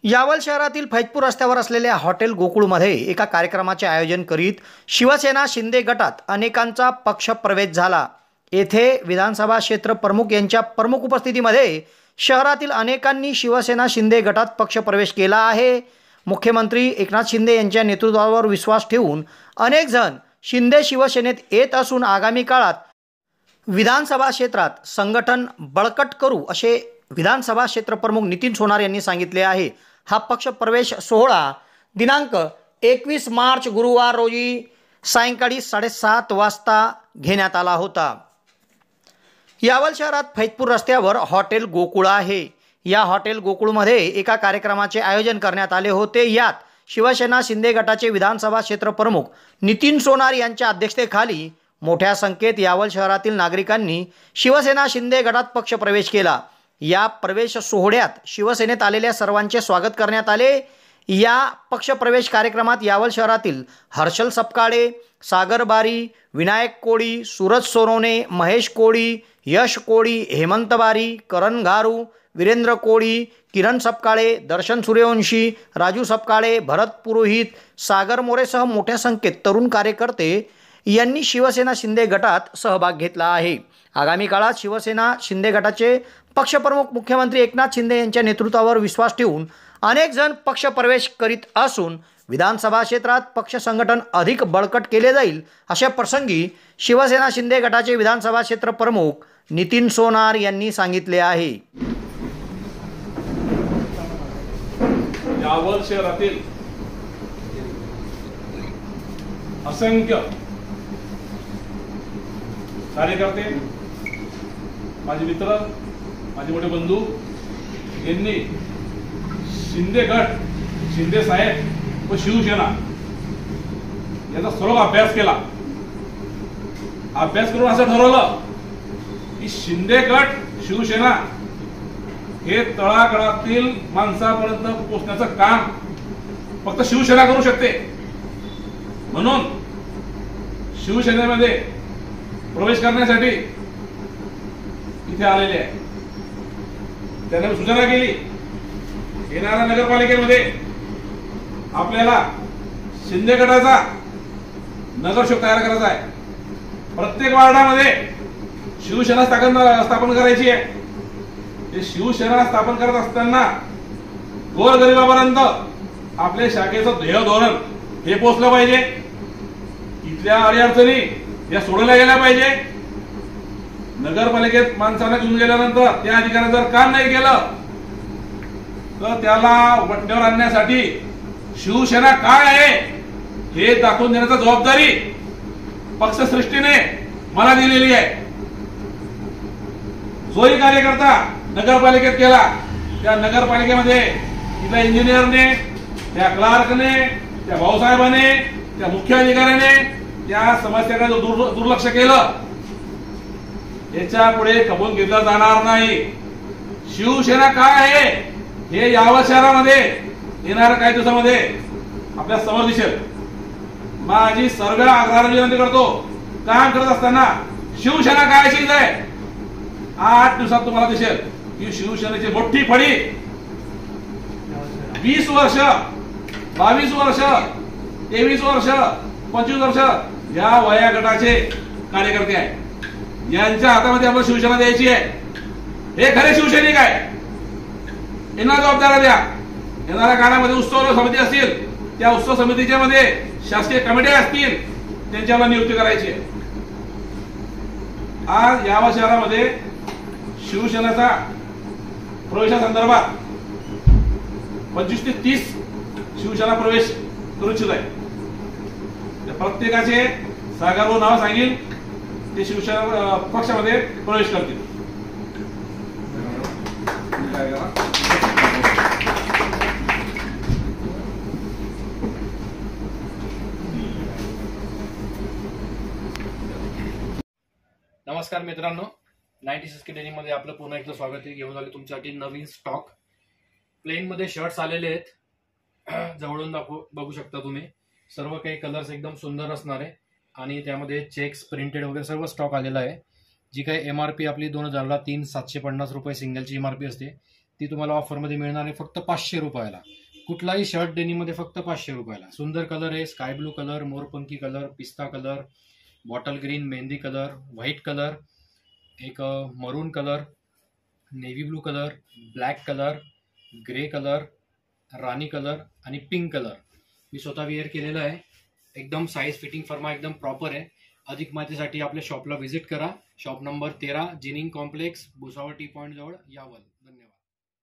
यावल शहरातील फैजपूर रस्त्यावर असलेल्या हॉटेल गोकुळमध्ये एका कार्यक्रमाचे आयोजन करीत शिवसेना शिंदे गटात अनेकांचा पक्ष प्रवेश झाला। येथे विधानसभा क्षेत्र प्रमुख यांच्या प्रमुख उपस्थितीमध्ये शहरातील अनेकांनी शिवसेना शिंदे गटात पक्ष प्रवेश केला आहे। मुख्यमंत्री एकनाथ शिंदे यांच्या नेतृत्वावर विश्वास ठेवून अनेक जण शिंदे शिवसेनेत येत असून आगामी काळात विधानसभा क्षेत्रात संघटन बळकट करू असे विधानसभा क्षेत्र प्रमुख नितीन सोनार यांनी सांगितले आहे। हा पक्ष प्रवेश सोहळा दिनांक 21 मार्च गुरुवार रोजी सायंकाळी 7:30 वाजता घेण्यात आला होता। यावल शहरात फैजपूर रस्त्यावर हॉटेल गोकुळ आहे। या हॉटेल गोकुळमध्ये एका कार्यक्रमाचे आयोजन करण्यात आले होते। यात शिवसेना शिंदे गटाचे विधानसभा क्षेत्र प्रमुख नितीन सोनार यांच्या अध्यक्षतेखाली मोठ्या संख्येत यावल शहरातील नागरिकांनी शिवसेना शिंदे गटात पक्ष प्रवेश केला। या प्रवेश सोहळ्यात शिवसेनेत आलेल्या सर्वांचे स्वागत करण्यात आले। या पक्ष प्रवेश कार्यक्रमात यावल शहरातील हर्षल सपकाळे, सागर बारी, विनायक कोळी, सूरज सोनवणे, महेश कोळी, यश कोळी, हेमंत बारी, करण घारू, वीरेंद्र कोळी, किरण सपकाळे, दर्शन सूर्यवंशी, राजू सपकाळे, भरत पुरोहित, सागर मोरेसह मोठ्या संख्येत तरुण कार्यकर्ते यांनी शिवसेना शिंदे गटात सहभाग घेतला आहे। आगामी काळात शिवसेना शिंदे गटाचे पक्षप्रमुख मुख्यमंत्री एकनाथ शिंदे यांच्या नेतृत्वावर विश्वास ठेवून अनेक जण पक्ष प्रवेश करीत असून विधानसभा क्षेत्रात पक्ष संघटन अधिक बळकट केले जाईल अशा प्रसंगी शिवसेना शिंदे गटाचे विधानसभा क्षेत्र प्रमुख नितीन सोनार यांनी सांगितले आहे। यावल शहरातील असंख्य कार्यकर्ते, माझे मित्र, माझे मोठे बंधू यांनी शिंदे गट, शिंदे साहेब व शिवसेना याचा सर्व अभ्यास केला। अभ्यास करून असं ठरवलं की शिंदे गट, शिवसेना हे तळागाळातील माणसापर्यंत पोहोचण्याचं काम फक्त शिवसेना करू शकते। म्हणून शिवसेनेमध्ये प्रवेश करण्यासाठी इथे आलेले आहे। त्यांनी सूचना केली, येणाऱ्या नगरपालिकेमध्ये आपल्याला शिंदे गटाचा नगरसेवक तयार करायचा आहे। प्रत्येक वार्डामध्ये शिवसेना स्थापन करायची आहे। ते शिवसेना स्थापन करत असताना गोरगरिबापर्यंत आपल्या शाखेचं ध्येय धोरण हे पोहोचलं पाहिजे। इथल्या अडीअडचणी या सोडवल्या गेल्या पाहिजे। नगरपालिकेत माणसांना घेऊन गेल्यानंतर त्या अधिकाऱ्याने जर काम नाही केलं तर त्याला वट्ट्यावर आणण्यासाठी शिवसेना काय आहे हे दाखवून देण्याची जबाबदारी पक्षसृष्टीने मला दिलेली आहे। जोही कार्यकर्ता नगरपालिकेत केला त्या नगरपालिकेमध्ये तिथल्या इंजिनियरने, त्या क्लार्कने, त्या भाऊसाहेबाने, त्या मुख्य अधिकाऱ्याने त्या समस्येकडे दुर्लक्ष केलं, याच्या पुढे कबूल घेतलं जाणार नाही। शिवसेना काय आहे हे यावल शहरामध्ये येणाऱ्या काही दिवसामध्ये आपल्या समोर दिसेल। माझी सर्व आग्रहाने विनंती करतो, काम करत असताना शिवसेना काय अशीच आहे 8 दिवसात तुम्हाला दिसेल की शिवसेनेची मोठी फडी 20 वर्ष, 22 वर्ष, 23 वर्ष, 25 वर्ष या वया गटाचे कार्यकर्ते आहेत। यांच्या हातामध्ये आपण शिवसेना द्यायची आहे। हे खरे शिवसैनिक आहे, यांना जबाबदारी द्या। येणाऱ्या काळामध्ये उत्सव समिती असतील, त्या उत्सव समितीच्या मध्ये शासकीय कमिट्या असतील, त्यांच्याला नियुक्ती करायची आहे। आज यावल शहरामध्ये शिवसेनेचा प्रवेशासंदर्भात 25 ते 30 शिवसेना प्रवेश करू इच्छित आहे। प्रत्येकाचे सागर व नाव सांगेल, ते शिवसेना पक्षामध्ये प्रवेश करतील। नमस्कार मित्रांनो, 96 डेनिम मध्ये आपलं पुन्हा एकदा स्वागत आहे। घेऊन आले तुमच्यासाठी नवीन स्टॉक। प्लेन मध्ये शर्ट्स आलेले आहेत, जवळून बघू शकता तुम्ही। सर्व काही कलर्स एकदम सुंदर असणार आहे आणि त्यामध्ये चेक्स, प्रिंटेड वगैरे सर्व स्टॉक आलेला आहे। जी काही MRP आपली 2003 750 रुपये सिंगलची MRP असते ती तुम्हाला ऑफरमध्ये मिळणार आहे फक्त 500 रुपयाला. कुठलाही शर्ट डेनिममध्ये फक्त 500 रुपयाला. सुंदर कलर आहे, स्काय ब्लू कलर, मोरपंखी कलर, पिस्ता कलर, बॉटल ग्रीन, मेहंदी कलर, व्हाईट कलर, एक maroon colour, navy blue colour, black colour, grey colour, राणी कलर आणि पिंक कलर. मी स्वतः वेअर केलेलं आहे. एकदम साईज फिटिंग फर्मा एकदम प्रॉपर आहे. अधिक माहितीसाठी आपल्या शॉपला व्हिजिट करा. Shop number 13, ginning complex, Bhusawal T point जवळ, यावल.